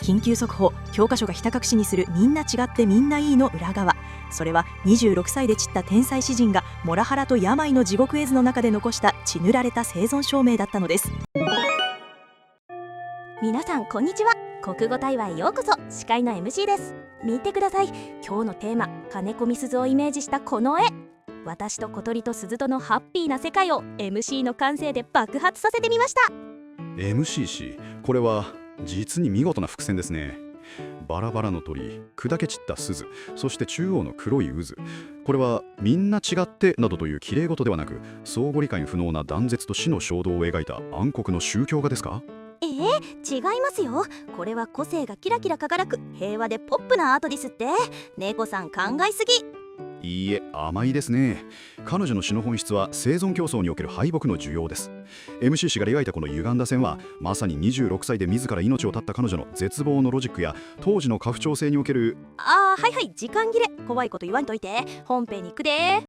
緊急速報、教科書がひた隠しにするみんな違ってみんないいの裏側。それは26歳で散った天才詩人がモラハラと病の地獄絵図の中で残した血塗られた生存証明だったのです。皆さんこんにちは。国語対話へようこそ。司会の MC です。見てください。今日のテーマ、金子みすずをイメージしたこの絵。私と小鳥と鈴とのハッピーな世界を MC の感性で爆発させてみました。 MC 氏、これは実に見事な伏線ですね。バラバラの鳥、砕け散った鈴、そして中央の黒い渦。これはみんな違ってなどという綺麗事ではなく、相互理解不能な断絶と死の衝動を描いた暗黒の宗教画ですか？違いますよ。これは個性がキラキラ輝く平和でポップなアートですって。猫さん考えすぎ。いいえ、甘いですね。彼女の詩の本質は生存競争における敗北の需要です。 MC 氏が描いたこの歪んだ線は、まさに26歳で自ら命を絶った彼女の絶望のロジックや当時の家父長制におけるはい時間切れ。怖いこと言わんといて。本編に行くで。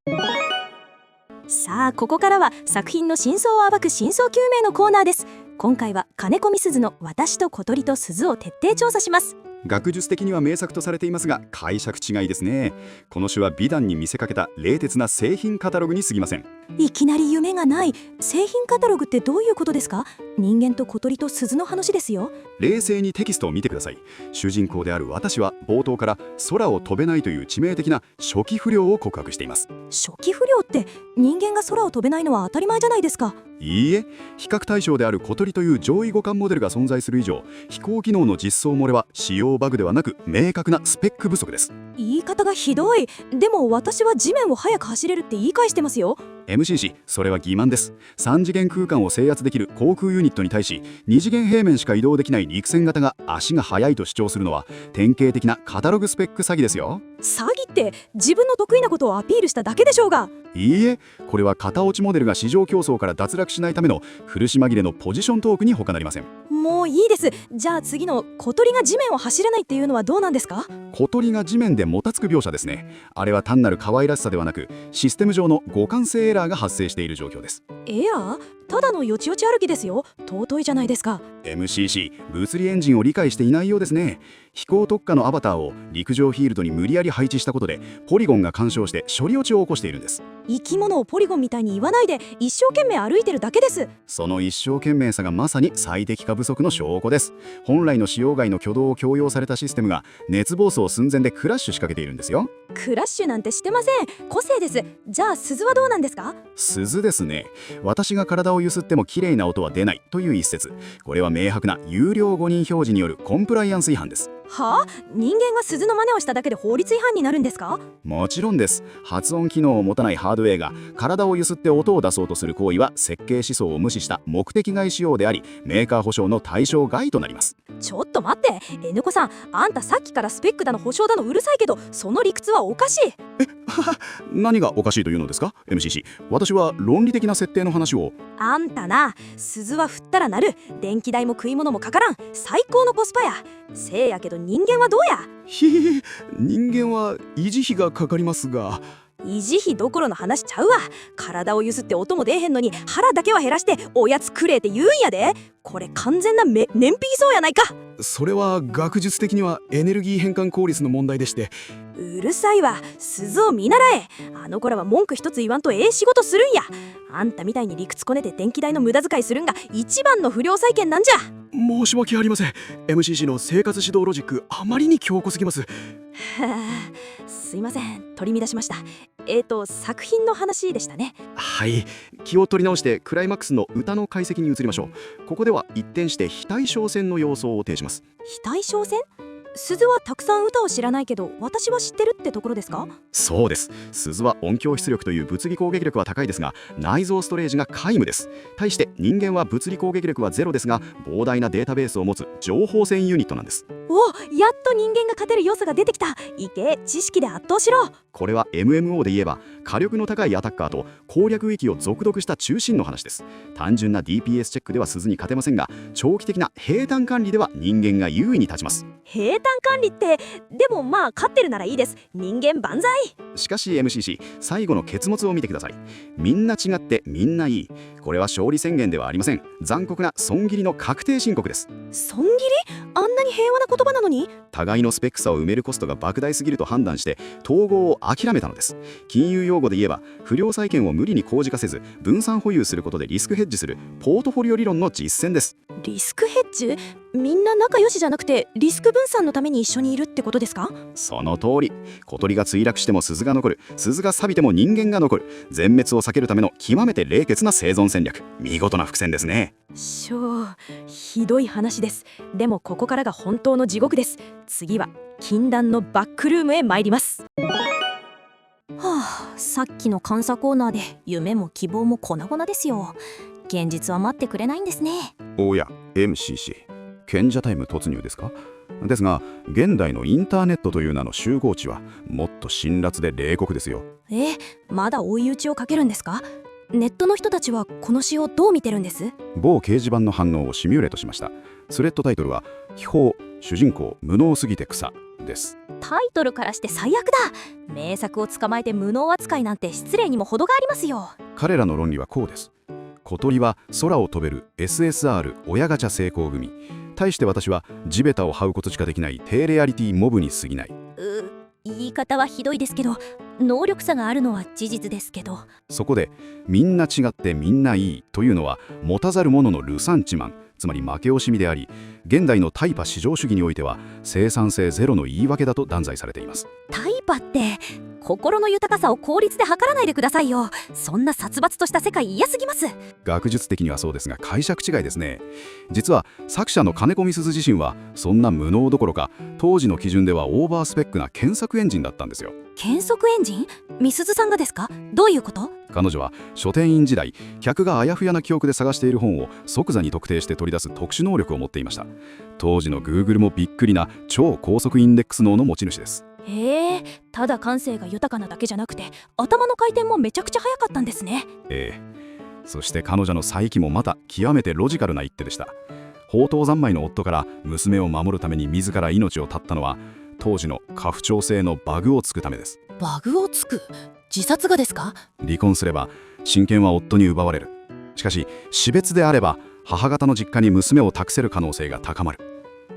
さあ、ここからは作品の真相を暴く真相究明のコーナーです。今回は金子みすずの私と小鳥と鈴を徹底調査します。学術的には名作とされていますが、解釈違いですね。この詩は美談に見せかけた冷徹な製品カタログに過ぎません。いきなり夢がない。製品カタログってどういうことですか？人間と小鳥と鈴の話ですよ。冷静にテキストを見てください。主人公である私は冒頭から空を飛べないという致命的な初期不良を告白しています。初期不良って、人間が空を飛べないのは当たり前じゃないですか。いいえ、比較対象である小鳥という上位互換モデルが存在する以上、飛行機能の実装漏れは使用バグではなく明確なスペック不足です。言い方がひどい。でも私は地面を速く走れるって言い返してますよ。 MC 氏、それは欺瞞です。3次元空間を制圧できる航空ユニットに対し、2次元平面しか移動できない陸船型が足が速いと主張するのは典型的なカタログスペック詐欺ですよ。詐欺って自分の得意なことをアピールしただけでしょうが。いいえ、これは型落ちモデルが市場競争から脱落しないための苦し紛れのポジショントークに他なりません。もういいです。じゃあ次の小鳥が地面を走れないっていうのはどうなんですか？小鳥が地面でもたつく描写ですね。あれは単なる可愛らしさではなく、システム上の互換性エラーが発生している状況です。エラー？ただのよちよち歩きですよ。尊いじゃないですか。 MCC、物理エンジンを理解していないようですね。飛行特化のアバターを陸上フィールドに無理やり配置したことで、ポリゴンが干渉して処理落ちを起こしているんです。生き物をポリゴンみたいに言わないで、一生懸命歩いてるだけです。その一生懸命さがまさに最適化不足の証拠です。本来の使用外の挙動を強要されたシステムが熱暴走寸前でクラッシュ仕掛けているんですよ。クラッシュなんてしてません。個性です。じゃあ鈴はどうなんですか？鈴ですね。私が体を揺すっても綺麗な音は出ないという一節。これは明白な有料誤認表示によるコンプライアンス違反です。はあ？人間が鈴の真似をしただけで法律違反になるんですか？もちろんです。発音機能を持たないハードウェアが体を揺すって音を出そうとする行為は設計思想を無視した目的外使用であり、メーカー保証の対象外となります。ちょっと待って、N 子さん、あんたさっきからスペックだの保証だのうるさいけど、その理屈はおかしい。何がおかしいというのですか MCC？ 私は論理的な設定の話を。あんたな、鈴は振ったら鳴る。電気代も食い物もかからん。最高のコスパや。せいやけど人間はどうや？人間は維持費がかかりますが。維持費どころの話ちゃうわ。体をゆすって音も出えへんのに腹だけは減らしておやつくれって言うんやで。これ完全な燃費そうやないか。それは学術的にはエネルギー変換効率の問題でして。うるさいわ。鈴を見習え。あの子らは文句一つ言わんと仕事するんや。あんたみたいに理屈こねて電気代の無駄遣いするんが一番の不良債権なんじゃ。申し訳ありません。 MCC の生活指導ロジックあまりに強固すぎます。すいません、取り乱しました。作品の話でしたね。はい、気を取り直してクライマックスの歌の解析に移りましょう。ここでは一転して非対称戦の様相を呈します。非対称戦？鈴はたくさん歌を知らないけど私は知ってるってところですか？そうです。鈴は音響出力という物理攻撃力は高いですが、内蔵ストレージが皆無です。対して人間は物理攻撃力はゼロですが、膨大なデータベースを持つ情報戦ユニットなんです。お、やっと人間が勝てる要素が出てきた。いけ、知識で圧倒しろ。これは MMO で言えば火力の高いアタッカーと攻略域を続読した中心の話です。単純な DPS チェックでは鈴に勝てませんが、長期的な平坦管理では人間が優位に立ちます。平坦管理って、でもまあ勝ってるならいいです。人間万歳。しかし MCC、最後の結末を見てください。みんな違ってみんないい。これは勝利宣言ではありません。残酷な損切りの確定申告です。損切り？あんなに平和な言葉なのに。互いのスペック差を埋めるコストが莫大すぎると判断して統合を諦めたのです。金融用語で言えば、不良債権を無理に公示化せず分散保有することでリスクヘッジするポートフォリオ理論の実践です。リスクヘッジ？みんな仲良しじゃなくてリスク分散のために一緒にいるってことですか？その通り。小鳥が墜落しても鈴が残る、鈴が錆びても人間が残る、全滅を避けるための極めて冷血な生存戦略。見事な伏線ですね。ひどい話です。でもここからが本当の地獄です。次は禁断のバックルームへ参ります。さっきの監査コーナーで夢も希望も粉々ですよ。現実は待ってくれないんですね。おや MCC、 賢者タイム突入ですか？ですが現代のインターネットという名の集合地はもっと辛辣で冷酷ですよ。まだ追い打ちをかけるんですか？ネットの人たちはこの詩をどう見てるんです？某掲示板の反応をシミュレートしました。スレッドタイトルは秘宝、主人公無能すぎて草です。タイトルからして最悪だ。名作を捕まえて無能扱いなんて失礼にも程がありますよ。彼らの論理はこうです。小鳥は空を飛べる SSR 親ガチャ成功組。対して私は地べたを這うことしかできない低レアリティモブに過ぎない。言い方はひどいですけど、能力差があるのは事実ですけど。そこでみんな違ってみんないいというのは持たざる者のルサンチマン、つまり負け惜しみであり、現代のタイパ至上主義においては生産性ゼロの言い訳だと断罪されています。タイパって心の豊かさを効率で測らないでくださいよ。そんな殺伐とした世界嫌すぎます。学術的にはそうですが解釈違いですね。実は作者の金子みすず自身はそんな無能どころか当時の基準ではオーバースペックな検索エンジンだったんですよ。検索エンジン？みすずさんがですか？どういうこと？彼女は書店員時代、客があやふやな記憶で探している本を即座に特定して取り出す特殊能力を持っていました。当時の Google もびっくりな超高速インデックス脳の持ち主です。ただ感性が豊かなだけじゃなくて頭の回転もめちゃくちゃ速かったんですね。そして彼女の再起もまた極めてロジカルな一手でした。放蕩三昧の夫から娘を守るために自ら命を絶ったのは当時の家父長制のバグをつくためです。バグをつく？自殺がですか？離婚すれば親権は夫に奪われる。しかし死別であれば母方の実家に娘を託せる可能性が高まる。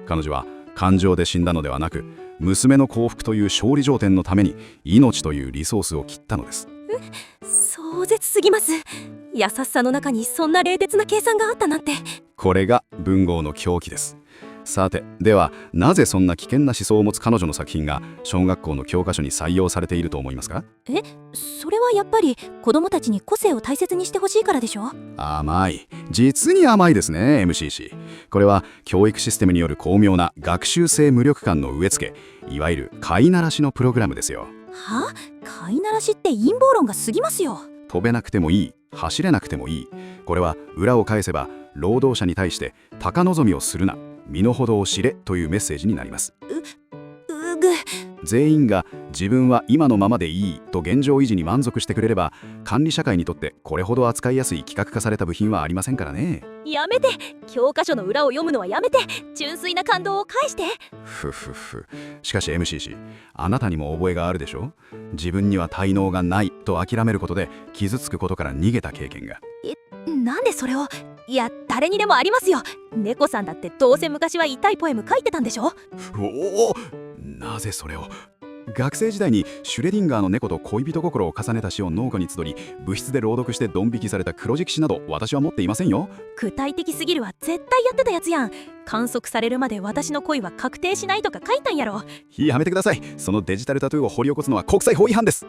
彼女は感情で死んだのではなく、娘の幸福という勝利条点のために命というリソースを切ったのです。壮絶すぎます。優しさの中にそんな冷徹な計算があったなんて。これが文豪の狂気です。さて、ではなぜそんな危険な思想を持つ彼女の作品が小学校の教科書に採用されていると思いますか？それはやっぱり子供たちに個性を大切にしてほしいからでしょ？甘い、実に甘いですね MCC。 これは教育システムによる巧妙な学習性無力感の植え付け、いわゆる飼いならしのプログラムですよ。飼いならしって陰謀論が過ぎますよ。飛べなくてもいい、走れなくてもいい。これは裏を返せば労働者に対して高望みをするな、身の程を知れというメッセージになります。全員が自分は今のままでいいと現状維持に満足してくれれば、管理社会にとってこれほど扱いやすい規格化された部品はありませんからね。やめて、教科書の裏を読むのはやめて、純粋な感動を返して。しかし MCC、 あなたにも覚えがあるでしょ？自分には才能がないと諦めることで傷つくことから逃げた経験が。なんでそれを？いや、誰にでもありますよ。猫さんだってどうせ昔は痛いポエム書いてたんでしょ？なぜそれを？学生時代にシュレディンガーの猫と恋人心を重ねた詩を農家に集り、部室で朗読してドン引きされた黒敷詩など私は持っていませんよ。具体的すぎるは絶対やってたやつやん。観測されるまで私の恋は確定しないとか書いたんやろ。やめてください。そのデジタルタトゥーを掘り起こすのは国際法違反です。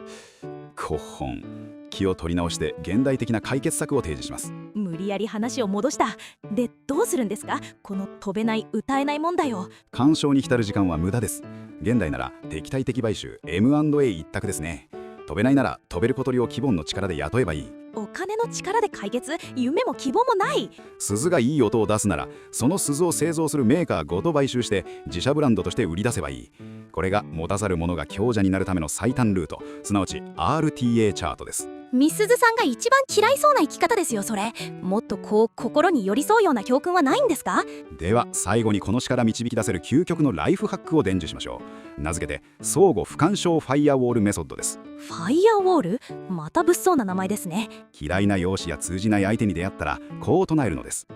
古本、気を取り直して現代的な解決策を提示します。無理やり話を戻した。で、どうするんですか？この飛べない歌えない問題を。干渉に浸る時間は無駄です。現代なら敵対的買収 M&A 一択ですね。飛べないなら飛べる小鳥を希望の力で雇えばいい。お金の力で解決？夢も希望もない。鈴がいい音を出すならその鈴を製造するメーカーごと買収して自社ブランドとして売り出せばいい。これが持たざる者が強者になるための最短ルート、すなわち RTA チャートです。みすずさんが一番嫌いそうな生き方ですよそれ。もっとこう心に寄り添うような教訓はないんですか？では最後にこの詩から導き出せる究極のライフハックを伝授しましょう。名付けて相互不干渉ファイヤーウォールメソッドです。ファイヤーウォール？また物騒な名前ですね。嫌いな容姿や通じない相手に出会ったらこう唱えるのです。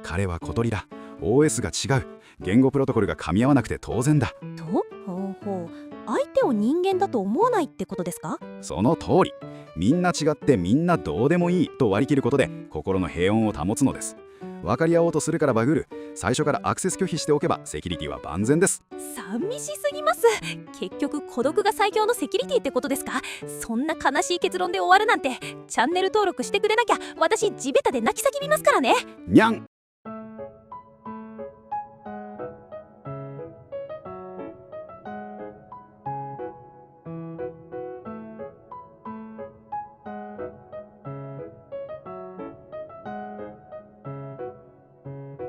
彼は小鳥だ。 OS が違う。言語プロトコルが噛み合わなくて当然だ。とほうほう、相手を人間だと思わないってことですか？その通り。みんな違ってみんなどうでもいいと割り切ることで心の平穏を保つのです。分かり合おうとするからバグる。最初からアクセス拒否しておけばセキュリティは万全です。寂しすぎます。結局孤独が最強のセキュリティってことですか？そんな悲しい結論で終わるなんて。チャンネル登録してくれなきゃ私地べたで泣き叫びますからね。にゃん。